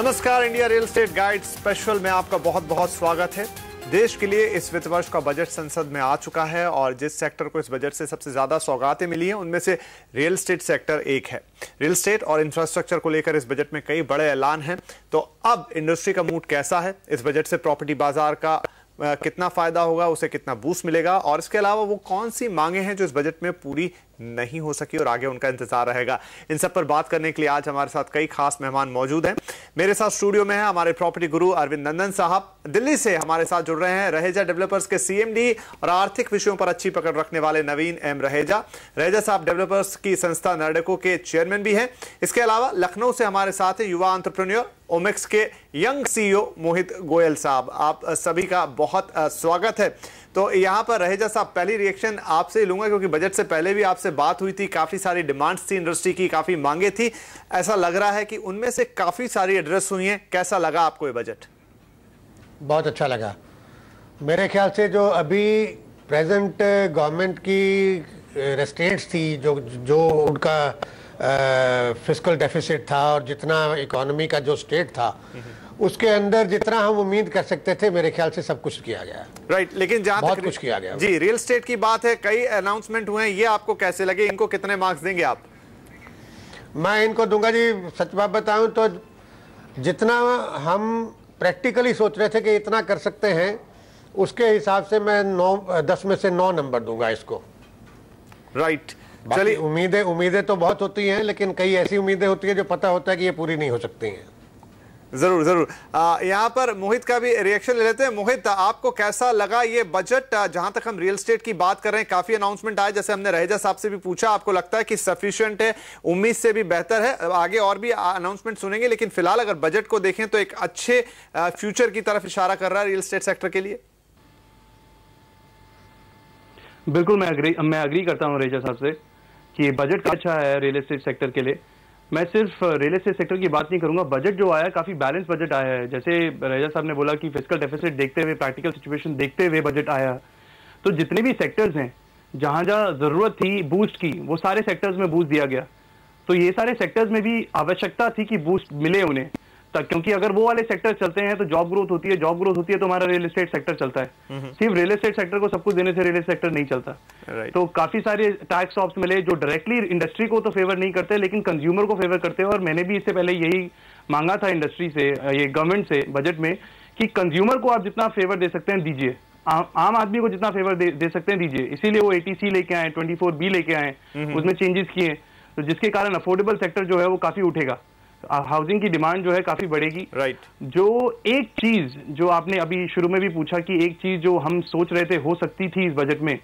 नमस्कार, India real estate guide special में आपका बहुत बहुत स्वागत है। देश के लिए इस वित्त वर्ष का बजट संसद में आ चुका है और जिस सेक्टर को इस बजट से सबसे ज्यादा सौगातें मिली हैं उनमें से रियल एस्टेट सेक्टर एक है। रियल एस्टेट और इंफ्रास्ट्रक्चर को लेकर इस बजट में कई बड़े ऐलान हैं। तो अब इंडस्ट्री का मूड कैसा है, इस बजट से प्रॉपर्टी बाजार का कितना फायदा होगा, उसे कितना बूस्ट मिलेगा और इसके अलावा वो कौन सी मांगे हैं जो इस बजट में पूरी नहीं हो सकी और आगे उनका इंतजार रहेगा। इन सब पर बात करने के लिए आज हमारे साथ कई खास मेहमान मौजूद हैं। मेरे साथ स्टूडियो में है हमारे प्रॉपर्टी गुरु अरविंद नंदन साहब। दिल्ली से हमारे साथ जुड़ रहे हैं रहेजा डेवलपर्स के सीएमडी और आर्थिक विषयों पर अच्छी पकड़ रखने वाले नवीन एम रहेजा। रहेजा साहब डेवलपर्स की संस्था नर्डेको के चेयरमैन भी हैं। इसके अलावा लखनऊ से हमारे साथ है युवा एंटरप्रेन्योर ओमेक्स के यंग सीईओ मोहित गोयल साहब। आप सभी का बहुत स्वागत है। तो यहाँ पर रहेजा साहब, पहली रिएक्शन आपसे लूंगा क्योंकि बजट से पहले भी आपसे बात हुई थी, काफी सारी डिमांड्स थी इंडस्ट्री की, काफी मांगे थी। ऐसा लग रहा है कि उनमें से काफी सारी एड्रेस हुई हैं। कैसा लगा आपको ये बजट? बहुत अच्छा लगा। मेरे ख्याल से जो अभी प्रेजेंट गवर्नमेंट की रेस्ट्रेंट्स थी, जो उनका फिस्कल डेफिसिट था और जितना इकोनॉमी का जो स्टेट था उसके अंदर जितना हम उम्मीद कर सकते थे, मेरे ख्याल से सब कुछ किया गया। राइट, लेकिन जहां बहुत कुछ किया गया जी, रियल एस्टेट की बात है, कई अनाउंसमेंट हुए हैं, ये आपको कैसे लगे? इनको कितने मार्क्स देंगे आप? मैं इनको दूंगा जी, सच बात बताऊं तो जितना हम प्रैक्टिकली सोच रहे थे कि इतना कर सकते हैं, उसके हिसाब से मैं 10 में से 9 नंबर दूंगा इसको। राइट, चलिए, उम्मीदें तो बहुत होती हैं, लेकिन कई ऐसी उम्मीदें होती हैं जो पता होता है कि ये पूरी नहीं हो सकती हैं। जरूर जरूर। यहाँ पर मोहित का भी रिएक्शन ले लेते हैं। मोहित, आपको कैसा लगा ये बजट? जहां तक हम रियल एस्टेट की बात कर रहे हैं, काफी अनाउंसमेंट आए, जैसे हमने रहेजा साहब से भी पूछा, आपको लगता है कि सफिशिएंट है, उम्मीद से भी बेहतर है? आगे और भी अनाउंसमेंट सुनेंगे, लेकिन फिलहाल अगर बजट को देखें तो एक अच्छे फ्यूचर की तरफ इशारा कर रहा है रियल एस्टेट सेक्टर के लिए। बिल्कुल, मैं अग्री करता हूँ रहेजा साहब से कि बजट अच्छा है रियल एस्टेट सेक्टर के लिए। मैं सिर्फ रियल एस्टेट सेक्टर की बात नहीं करूंगा, बजट जो आया है काफी बैलेंस बजट आया है। जैसे रहेजा साहब ने बोला कि फिस्कल डेफिसिट देखते हुए, प्रैक्टिकल सिचुएशन देखते हुए बजट आया, तो जितने भी सेक्टर्स हैं जहां जहां जरूरत थी बूस्ट की, वो सारे सेक्टर्स में बूस्ट दिया गया। तो ये सारे सेक्टर्स में भी आवश्यकता थी कि बूस्ट मिले उन्हें, क्योंकि अगर वो वाले सेक्टर चलते हैं तो जॉब ग्रोथ होती है, जॉब ग्रोथ होती है तो हमारा रियल एस्टेट सेक्टर चलता है। सिर्फ रियल एस्टेट सेक्टर को सब कुछ देने से रियल एस्टेट सेक्टर नहीं चलता। तो काफी सारे टैक्स ऑप्स मिले जो डायरेक्टली इंडस्ट्री को तो फेवर नहीं करते, लेकिन कंज्यूमर को फेवर करते हैं। और मैंने भी इससे पहले यही मांगा था इंडस्ट्री से, ये गवर्नमेंट से बजट में, कि कंज्यूमर को आप जितना फेवर दे सकते हैं दीजिए, आम आदमी को जितना फेवर दे सकते हैं दीजिए। इसीलिए वो ATC लेके आए, 24B लेके आए, उसमें चेंजेस किए, तो जिसके कारण अफोर्डेबल सेक्टर जो है वो काफी उठेगा, हाउसिंग की डिमांड जो है काफी बढ़ेगी। राइट। जो एक चीज जो आपने अभी शुरू में भी पूछा कि एक चीज जो हम सोच रहे थे हो सकती थी इस बजट में,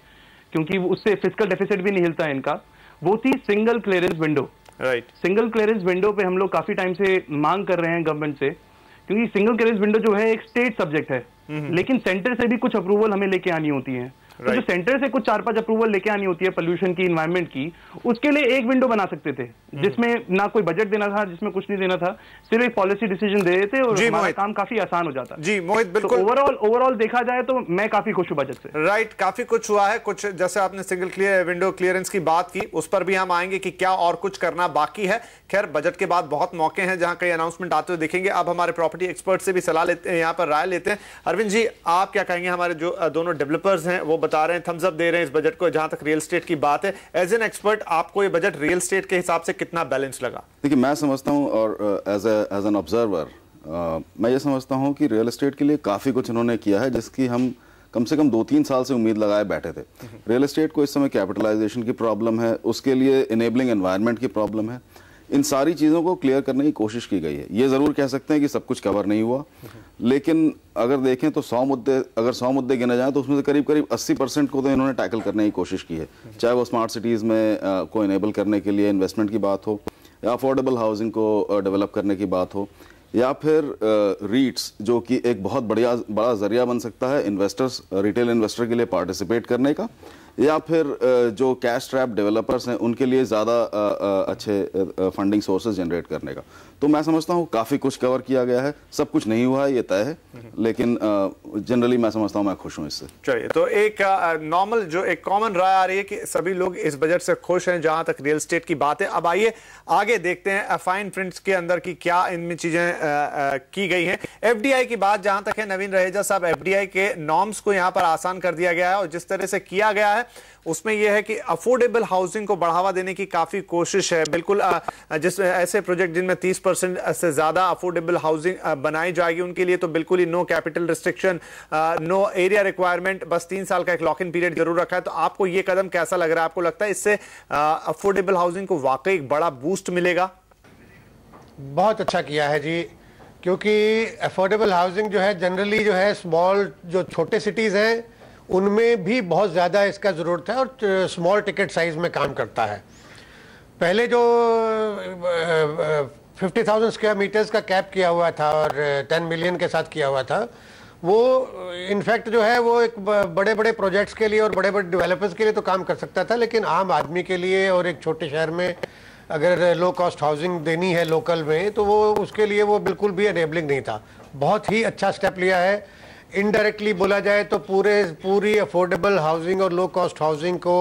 क्योंकि उससे फिस्कल डेफिसिट भी नहीं हिलता है इनका, वो थी single clearance window. Right, single clearance window पे हम लोग काफी टाइम से मांग कर रहे हैं गवर्नमेंट से, क्योंकि सिंगल क्लियरेंस विंडो जो है एक स्टेट सब्जेक्ट है, लेकिन सेंटर से भी कुछ अप्रूवल हमें लेके आनी होती है। तो जो सेंटर से कुछ 4-5 अप्रूवल लेके आनी होती है पोल्यूशन की, इन्वायरमेंट की, उसके लिए एक विंडो बना सकते थे जिसमें ना कोई बजट देना था, जिसमें कुछ नहीं देना था, सिर्फ एक पॉलिसी डिसीजन दे देते और हमारा काम काफी आसान हो जाता। जी मोहित, बिल्कुल। तो ओवरऑल देखा जाए तो मैं काफी खुश हूँ बजट से। राइट, काफी कुछ हुआ है। कुछ जैसे आपने सिंगल विंडो क्लियरेंस की बात की, उस पर भी हम आएंगे कि क्या और कुछ करना बाकी है। खैर, बजट के बाद बहुत मौके हैं जहां कई अनाउंसमेंट आते हुए दिखेंगे। अब हमारे प्रॉपर्टी एक्सपर्ट से भी सलाह लेते हैं, यहाँ पर राय लेते हैं। अरविंद जी, आप क्या कहेंगे? हमारे जो दोनों डेवलपर्स हैं वो बता रहे हैं, थम्स अप दे रहे हैं इस बजट को। जहां तक रियल एस्टेट की बात है, एज एन एक्सपर्ट आपको ये बजट रियल एस्टेट के हिसाब से कितना बैलेंस लगा? देखिए, मैं समझता हूं और एज एन ऑब्जर्वर मैं ये समझता हूं कि रियल एस्टेट के लिए काफ़ी कुछ इन्होंने किया है जिसकी हम कम से कम 2-3 साल से उम्मीद लगाए बैठे थे। रियल एस्टेट को इस समय कैपिटलाइजेशन की प्रॉब्लम है, उसके लिए इनेबलिंग एनवायरनमेंट की प्रॉब्लम है। इन सारी चीज़ों को क्लियर करने की कोशिश की गई है। ये ज़रूर कह सकते हैं कि सब कुछ कवर नहीं हुआ, लेकिन अगर देखें तो 100 मुद्दे गिने जाएं तो उसमें से करीब करीब 80% को तो इन्होंने टैकल करने की कोशिश की है। चाहे वो स्मार्ट सिटीज़ में को इनेबल करने के लिए इन्वेस्टमेंट की बात हो, या अफोर्डेबल हाउसिंग को डेवलप करने की बात हो, या फिर रीट्स जो कि एक बहुत बड़ा जरिया बन सकता है इन्वेस्टर्स, रिटेल इन्वेस्टर के लिए पार्टिसिपेट करने का, या फिर जो कैश ट्रैप डेवलपर्स हैं उनके लिए ज़्यादा अच्छे फंडिंग सोर्सेज जनरेट करने का। तो मैं समझता हूँ काफी कुछ कवर किया गया है। सब कुछ नहीं हुआ है ये तय है, लेकिन जनरली मैं समझता हूँ, मैं खुश हूँ इससे। चलिए, तो एक नॉर्मल जो एक कॉमन राय आ रही है कि सभी लोग इस बजट से खुश हैं जहां तक रियल एस्टेट की बात है। अब आइए आगे देखते हैं फाइन प्रिंट्स के अंदर की क्या इनमें चीजें की गई हैं। एफडीआई की बात जहां तक है, नवीन रहेजा साहब, एफडीआई के नॉर्म्स को यहां पर आसान कर दिया गया है और जिस तरह से किया गया है उसमें यह है कि अफोर्डेबल हाउसिंग को बढ़ावा देने की काफी कोशिश है। बिल्कुल जिस ऐसे प्रोजेक्ट जिनमें 30% से ज्यादा अफोर्डेबल हाउसिंग बनाई जाएगी उनके लिए तो बिल्कुल ही no capital restriction, no area requirement, बस 3 साल का एक लॉक इन पीरियड जरूर रखा है। तो आपको यह कदम कैसा लग रहा है? आपको लगता है इससे अफोर्डेबल हाउसिंग को वाकई एक बड़ा बूस्ट मिलेगा? बहुत अच्छा किया है जी, क्योंकि अफोर्डेबल हाउसिंग जो है जनरली जो है स्मॉल जो छोटे सिटीज हैं उनमें भी बहुत ज़्यादा इसका ज़रूरत है और स्मॉल टिकट साइज में काम करता है। पहले जो 50,000 स्क्वायर मीटर्स का कैप किया हुआ था और 10 मिलियन के साथ किया हुआ था, वो इनफैक्ट जो है वो एक बड़े बड़े प्रोजेक्ट्स के लिए और बड़े बड़े डेवलपर्स के लिए तो काम कर सकता था, लेकिन आम आदमी के लिए और एक छोटे शहर में अगर लो कॉस्ट हाउसिंग देनी है लोकल में तो वो उसके लिए वो बिल्कुल भी एनेबलिंग नहीं था। बहुत ही अच्छा स्टेप लिया है। इनडायरेक्टली बोला जाए तो पूरी अफोर्डेबल हाउसिंग और लो कॉस्ट हाउसिंग को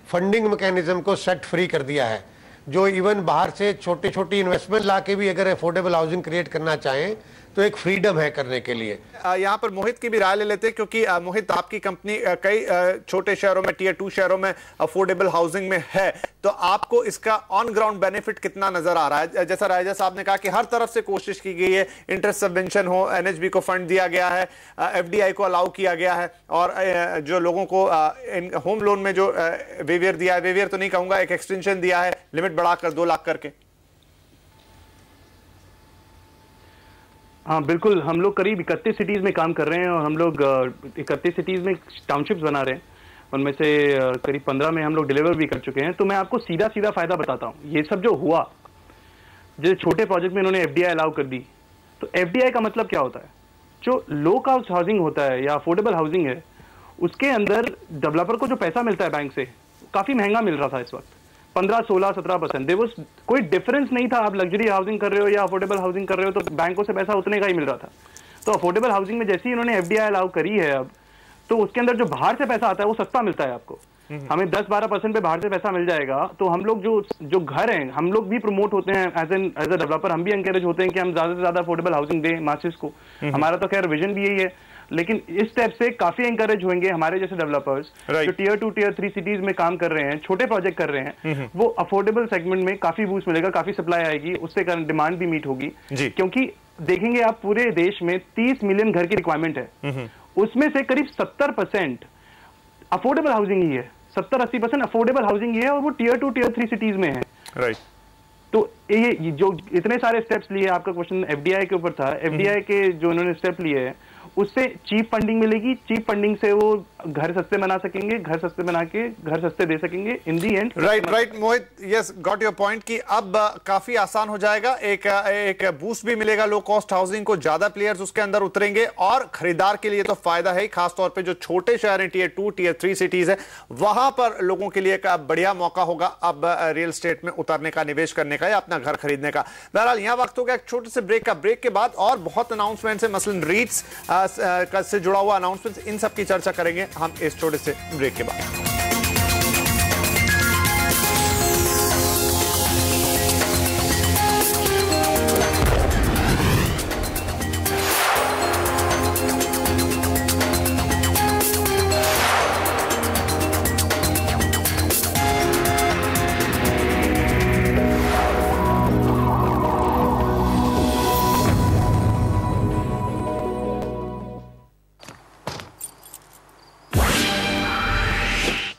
फंडिंग मैकेनिज्म को सेट फ्री कर दिया है। जो इवन बाहर से छोटी इन्वेस्टमेंट लाके भी अगर अफोर्डेबल हाउसिंग क्रिएट करना चाहें तो एक फ्रीडम है करने के लिए। यहाँ पर मोहित की भी राय ले लेते हैं, क्योंकि मोहित आपकी कंपनी कई छोटे शहरों में, टियर 2 शहरों में अफोर्डेबल हाउसिंग में है, तो आपको इसका ऑन ग्राउंड बेनिफिट कितना नजर आ रहा है? जैसा राजा साहब ने कहा कि हर तरफ से कोशिश की गई है, इंटरेस्ट सबवेंशन हो, एनएचबी को फंड दिया गया है, एफडीआई को अलाउ किया गया है और जो लोगों को होम लोन में जो वेवियर दिया है, वेवियर तो नहीं कहूंगा, एक एक्सटेंशन दिया है लिमिट बढ़ाकर 2 लाख करके। हाँ बिल्कुल, हम लोग करीब 31 सिटीज में काम कर रहे हैं और हम लोग 31 सिटीज में टाउनशिप्स बना रहे हैं। उनमें से करीब 15 में हम लोग डिलीवर भी कर चुके हैं। तो मैं आपको सीधा फायदा बताता हूँ। ये सब जो हुआ, जैसे छोटे प्रोजेक्ट में इन्होंने एफडीआई अलाउ कर दी, तो एफडीआई का मतलब क्या होता है? जो लो कॉस्ट हाउसिंग होता है या अफोर्डेबल हाउसिंग है, उसके अंदर डेवलपर को जो पैसा मिलता है बैंक से काफी महंगा मिल रहा था इस वक्त, 15, 16, 17%। देयर वाज कोई डिफरेंस नहीं था। आप लग्जरी हाउसिंग कर रहे हो या अफोर्डेबल हाउसिंग कर रहे हो तो बैंकों से पैसा उतने का ही मिल रहा था। तो अफोर्डेबल हाउसिंग में जैसे ही इन्होंने एफडीआई अलाउ करी है अब, तो उसके अंदर जो बाहर से पैसा आता है वो सस्ता मिलता है आपको। हमें 10-12% पे बाहर से पैसा मिल जाएगा। तो हम लोग जो घर हैं, हम लोग भी प्रमोट होते हैं एज अ डेवलपर, हम भी एनकरेज होते हैं कि हम ज्यादा से ज्यादा अफोर्डेबल हाउसिंग दें मासेस को। हमारा तो खैर विजन भी यही है, लेकिन इस स्टेप से काफी एनकरेज होंगे हमारे जैसे डेवलपर्स जो टियर 2, टियर 3 सिटीज में काम कर रहे हैं, छोटे प्रोजेक्ट कर रहे हैं, वो अफोर्डेबल सेगमेंट में काफी बूस्ट मिलेगा, काफी सप्लाई आएगी, उससे डिमांड भी मीट होगी। क्योंकि देखेंगे आप पूरे देश में 30 मिलियन घर की रिक्वायरमेंट है, उसमें से करीब 70% अफोर्डेबल हाउसिंग ही है। 70-80% अफोर्डेबल हाउसिंग ही है और वो टियर 2, टियर 3 सिटीज में है। राइट। तो ये जो इतने सारे स्टेप्स लिए, आपका क्वेश्चन एफडीआई के ऊपर था, एफडीआई के जो इन्होंने स्टेप लिए हैं उससे चीप फंडिंग मिलेगी। चीप फंडिंग से वो घर सस्ते बना सकेंगे, घर सस्ते बना के घर सस्ते दे सकेंगे in the end. Right Mohit, yes got your point कि अब काफी आसान हो जाएगा, एक बूस्ट भी मिलेगा लो कॉस्ट हाउसिंग को, ज्यादा प्लेयर्स उसके अंदर उतरेंगे और खरीदार के लिए तो फायदा है, खासतौर पे जो छोटे शहर हैं, टियर 2, टियर 3 सिटीज है, वहां पर लोगों के लिए एक बढ़िया मौका होगा अब रियल एस्टेट में उतरने का, निवेश करने का या अपना घर खरीदने का। बहरहाल यहां वक्त हो गया एक छोटे से ब्रेक का। ब्रेक के बाद और बहुत अनाउंसमेंट है, मसलन रीट्स से जुड़ा हुआ अनाउंसमेंट, इन सब की चर्चा करेंगे हम इस छोटे से ब्रेक के बाद।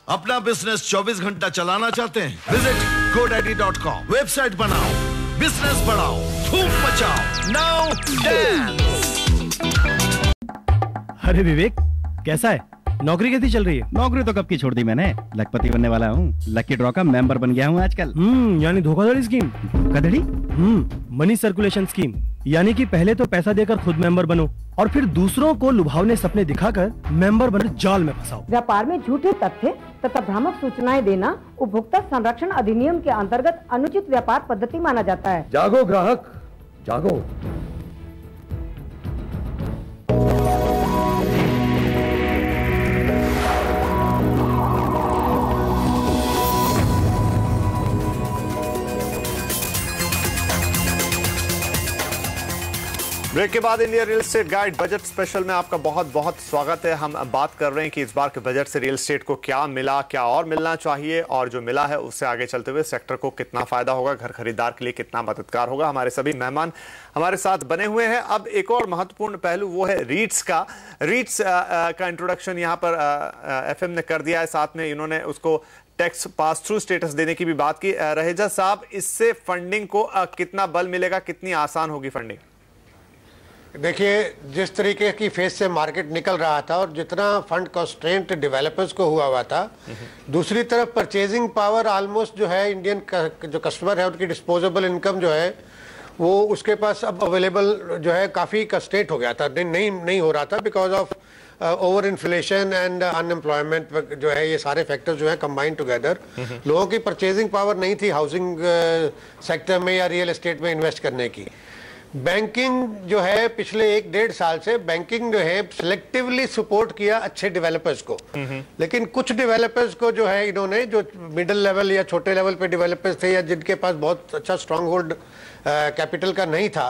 अपना बिजनेस 24 घंटा चलाना चाहते हैं? Visit GoDaddy.com। वेबसाइट बनाओ, बिजनेस बढ़ाओ, धूम मचाओ, नाउ डांस। अरे विवेक, कैसा है? नौकरी कैसी चल रही है? नौकरी तो कब की छोड़ दी मैंने, लखपति बनने वाला हूँ। लकी ड्रॉ का मेंबर बन गया हूँ आजकल। यानी धोखाधड़ी स्कीम। धोखाधड़ी? मनी सर्कुलेशन स्कीम, यानी कि पहले तो पैसा देकर खुद मेंबर बनो और फिर दूसरों को लुभावने सपने दिखाकर मेंबर बनकर जाल में फंसाओ। व्यापार में झूठे तथ्य तथा भ्रामक सूचनाएं देना उपभोक्ता संरक्षण अधिनियम के अंतर्गत अनुचित व्यापार पद्धति माना जाता है। जागो ग्राहक, जागो। ब्रेक के बाद India real estate guide budget special में आपका बहुत बहुत स्वागत है। हम बात कर रहे हैं कि इस बार के बजट से रियल एस्टेट को क्या मिला, क्या और मिलना चाहिए, और जो मिला है उससे आगे चलते हुए सेक्टर को कितना फायदा होगा, घर खरीदार के लिए कितना मददगार होगा। हमारे सभी मेहमान हमारे साथ बने हुए हैं। अब एक और महत्वपूर्ण पहलू वो है रीट्स का। रीट्स का इंट्रोडक्शन यहाँ पर एफएम ने कर दिया है, साथ में इन्होंने उसको टैक्स पास थ्रू स्टेटस देने की भी बात की। रहेजा साहब, इससे फंडिंग को कितना बल मिलेगा, कितनी आसान होगी फंडिंग? देखिए, जिस तरीके की फेज से मार्केट निकल रहा था और जितना फंड कॉन्स्ट्रेंट डेवलपर्स को हुआ था, दूसरी तरफ परचेजिंग पावर ऑलमोस्ट जो है इंडियन जो कस्टमर है उनकी डिस्पोजेबल इनकम जो है वो उसके पास अब अवेलेबल जो है काफ़ी कंस्ट्रेंट हो गया था, नहीं हो रहा था because of over inflation and unemployment जो है, ये सारे फैक्टर्स जो है कंबाइंड टुगेदर लोगों की परचेजिंग पावर नहीं थी हाउसिंग सेक्टर में या रियल एस्टेट में इन्वेस्ट करने की। बैंकिंग जो है पिछले 1-1.5 साल से बैंकिंग जो है सिलेक्टिवली सपोर्ट किया अच्छे डेवलपर्स को, लेकिन कुछ डेवलपर्स को जो है इन्होंने, जो मिडिल लेवल या छोटे लेवल पे डेवलपर्स थे या जिनके पास बहुत अच्छा स्ट्रांग होल्ड कैपिटल का नहीं था,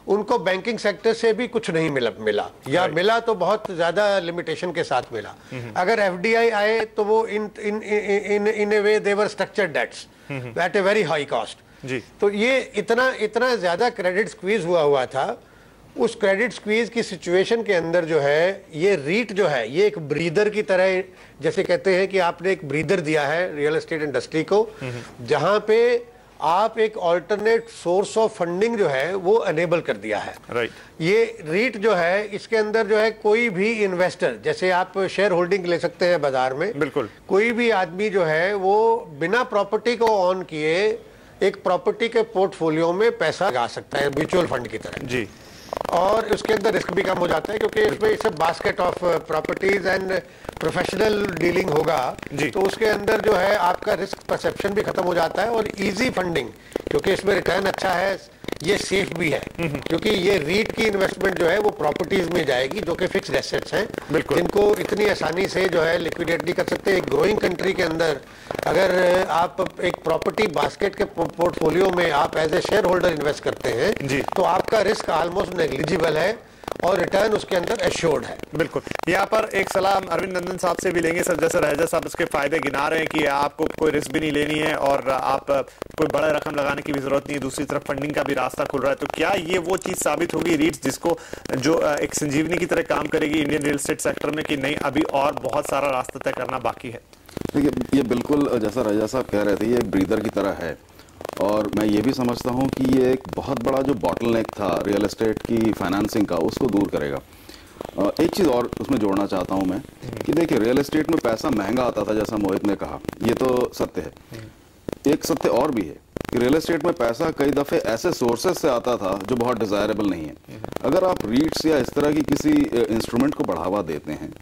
उनको बैंकिंग सेक्टर से भी कुछ नहीं मिला या मिला तो बहुत ज्यादा लिमिटेशन के साथ मिला। अगर एफडीआई आए तो वो in a way they were structured debts at a very high cost जी। तो ये इतना ज्यादा क्रेडिट स्क्वीज हुआ था। उस क्रेडिट स्क्वीज की सिचुएशन के अंदर जो है ये रीट जो है ये एक ब्रीदर की तरह, जैसे कहते हैं कि आपने एक ब्रीदर दिया है रियल एस्टेट इंडस्ट्री को, जहां पे आप एक ऑल्टरनेट सोर्स ऑफ फंडिंग जो है वो अनेबल कर दिया है। राइट। ये रीट जो है इसके अंदर जो है कोई भी इन्वेस्टर, जैसे आप शेयर होल्डिंग ले सकते हैं बाजार में, बिल्कुल कोई भी आदमी जो है वो बिना प्रॉपर्टी को ऑन किए एक प्रॉपर्टी के पोर्टफोलियो में पैसा लगा सकता है म्यूचुअल फंड की तरह जी, और उसके अंदर रिस्क भी कम हो जाता है क्योंकि इसमें इसे basket of properties and professional dealing होगा जी। तो उसके अंदर जो है आपका रिस्क परसेप्शन भी खत्म हो जाता है और इजी फंडिंग, क्योंकि इसमें रिटर्न अच्छा है, ये सेफ भी है क्योंकि ये रीट की इन्वेस्टमेंट जो है वो प्रॉपर्टीज में जाएगी जो कि फिक्स्ड एसेट्स हैं, जिनको इतनी आसानी से जो है लिक्विडेट नहीं कर सकते। एक ग्रोइंग कंट्री के अंदर अगर आप एक प्रॉपर्टी बास्केट के पोर्टफोलियो में आप as a shareholder invest करते हैं तो आपका रिस्क ऑलमोस्ट नेग्लिजिबल है और रिटर्न उसके अंदर एश्योर्ड है। बिल्कुल। यहाँ पर एक सलाह अरविंद नंदन साहब से भी लेंगे सर, जैसे रहेजा साहब इसके फायदे गिना रहे हैं कि आपको कोई रिस्क भी नहीं लेनी है और आप कोई बड़ा रकम लगाने की भी जरूरत नहीं है, दूसरी तरफ फंडिंग का भी रास्ता खुल रहा है, तो क्या ये वो चीज साबित होगी रीट्स जिसको जो एक संजीवनी की तरह काम करेगी इंडियन रियल एस्टेट सेक्टर में, कि नहीं अभी और बहुत सारा रास्ता तय करना बाकी है? देखिए, ये बिल्कुल जैसा रहेजा साहब कह रहे थे, ये एक ब्रीदर की तरह है और मैं ये भी समझता हूँ कि ये एक बहुत बड़ा जो बॉटलनेक था रियल एस्टेट की फाइनेंसिंग का, उसको दूर करेगा। एक चीज़ और उसमें जोड़ना चाहता हूँ मैं कि देखिए, रियल एस्टेट में पैसा महंगा आता था, जैसा मोहित ने कहा, ये तो सत्य है। एक सत्य और भी है कि रियल एस्टेट में पैसा कई दफ़े ऐसे सोर्सेज से आता था जो बहुत डिज़ायरेबल नहीं है। अगर आप रीट्स या इस तरह की किसी इंस्ट्रूमेंट को बढ़ावा देते हैं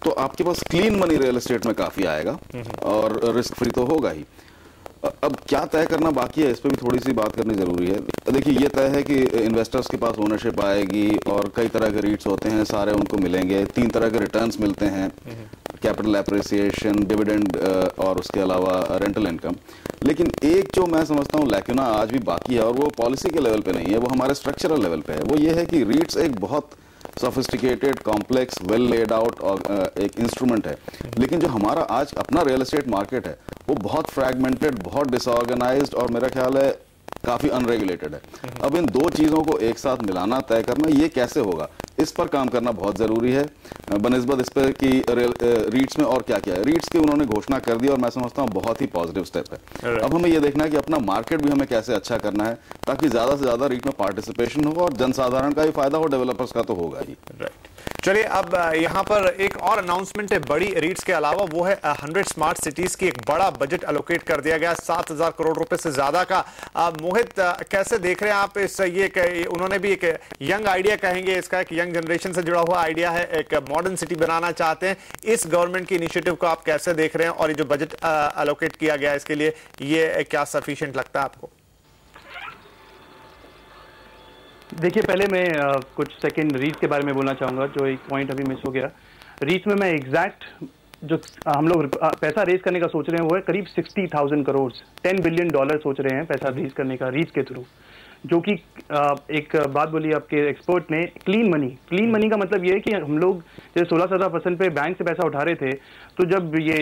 तो आपके पास क्लीन मनी रियल एस्टेट में काफ़ी आएगा और रिस्क फ्री तो होगा ही। अब क्या तय करना बाकी है, इस पर भी थोड़ी सी बात करनी जरूरी है। देखिए, ये तय है कि इन्वेस्टर्स के पास ओनरशिप आएगी और कई तरह के रीट्स होते हैं, सारे उनको मिलेंगे, 3 तरह के रिटर्न्स मिलते हैं, कैपिटल एप्रिसिएशन, डिविडेंड और उसके अलावा रेंटल इनकम। लेकिन एक जो मैं समझता हूँ लैक्यूना आज भी बाकी है और वो पॉलिसी के लेवल पे नहीं है, वो हमारे स्ट्रक्चरल लेवल पे है। वो ये है कि रीट्स एक बहुत sophisticated, complex, well laid out एक इंस्ट्रूमेंट है, लेकिन जो हमारा आज अपना रियल एस्टेट मार्केट है वो बहुत फ्रैगमेंटेड, बहुत डिसऑर्गेनाइज्ड और मेरा ख्याल है काफी अनरेगुलेटेड है। अब इन दो चीजों को एक साथ मिलाना, तय करना, ये कैसे होगा, इस पर काम करना बहुत जरूरी है बनिस्बत इस पर कि रीट्स में और क्या क्या है। रीट्स की उन्होंने घोषणा कर दी और मैं समझता हूँ बहुत ही पॉजिटिव स्टेप है। अब हमें ये देखना है कि अपना मार्केट भी हमें कैसे अच्छा करना है ताकि ज्यादा से ज्यादा रीट में पार्टिसिपेशन हो और जनसाधारण का भी फायदा हो, डेवलपर्स का तो होगा ही। चलिए, अब यहाँ पर एक और अनाउंसमेंट है बड़ी रीट्स के अलावा, वो है 100 स्मार्ट सिटीज की एक बड़ा बजट एलोकेट कर दिया गया, 7000 करोड़ रुपए से ज्यादा का। मोहित, कैसे देख रहे हैं आप इस, ये उन्होंने भी एक यंग आइडिया कहेंगे इसका, एक यंग जनरेशन से जुड़ा हुआ आइडिया है, एक मॉडर्न सिटी बनाना चाहते हैं। इस गवर्नमेंट की इनिशिएटिव को आप कैसे देख रहे हैं और ये जो बजट एलोकेट किया गया इसके लिए, ये क्या सफिशिएंट लगता है आपको? देखिए, पहले मैं कुछ सेकंड रीच के बारे में बोलना चाहूँगा, जो एक पॉइंट अभी मिस हो गया। रीच में मैं एग्जैक्ट जो हम लोग पैसा रेज करने का सोच रहे हैं वो है करीब 60,000 करोड़, $10 बिलियन सोच रहे हैं पैसा रेज करने का रीच के थ्रू, जो कि एक बात बोली आपके एक्सपर्ट ने, क्लीन मनी का मतलब ये है कि हम लोग जैसे 16-17% पे बैंक से पैसा उठा रहे थे, तो जब ये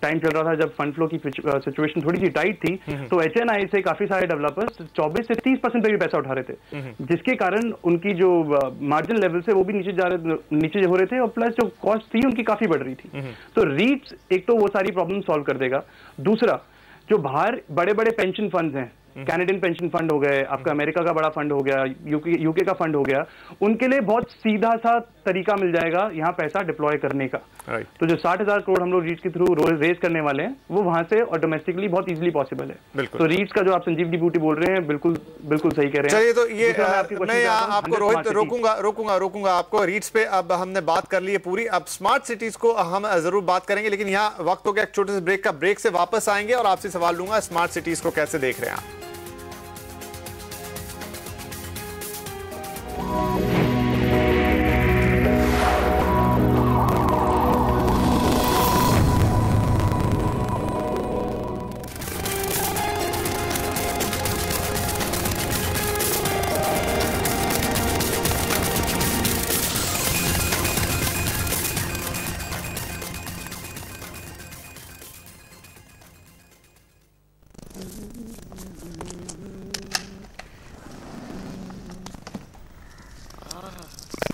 टाइम चल रहा था, जब फंड फ्लो की सिचुएशन थोड़ी सी टाइट थी, तो HNI से काफी सारे डेवलपर्स 24 से 30% पे भी पैसा उठा रहे थे, जिसके कारण उनकी जो मार्जिन लेवल से वो भी नीचे हो रहे थे, और प्लस जो कॉस्ट थी उनकी काफी बढ़ रही थी। तो रीट्स एक तो वो सारी प्रॉब्लम सॉल्व कर देगा। दूसरा, जो बाहर बड़े बड़े पेंशन फंड्स हैं, कैनेडियन पेंशन फंड हो गए, आपका अमेरिका का बड़ा फंड हो गया, यूके का फंड हो गया, उनके लिए बहुत सीधा सा तरीका मिल जाएगा यहाँ पैसा डिप्लॉय करने का। तो जो 60,000 करोड़ हम लोग रीच के थ्रू रेज करने वाले हैं, वो वहां से और डोमेस्टिकली बहुत इजीली पॉसिबल है। तो रीच का जो आप संजीव डी बूटी बोल रहे हैं, बिल्कुल सही कह रहे हैं। चलिए, तो ये मैं आपको रोहित रोकूंगा आपको। रीच पे अब हमने बात कर ली है पूरी, अब स्मार्ट सिटीज को हम जरूर बात करेंगे, लेकिन यहाँ वक्त हो गया एक छोटे से ब्रेक का। ब्रेक से वापस आएंगे और आपसे सवाल लूंगा स्मार्ट सिटीज को कैसे देख रहे हैं आप।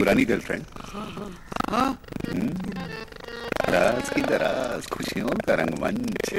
पुरानी गर्लफ्रेंड, राज की दराज खुशियों का रंगमंच।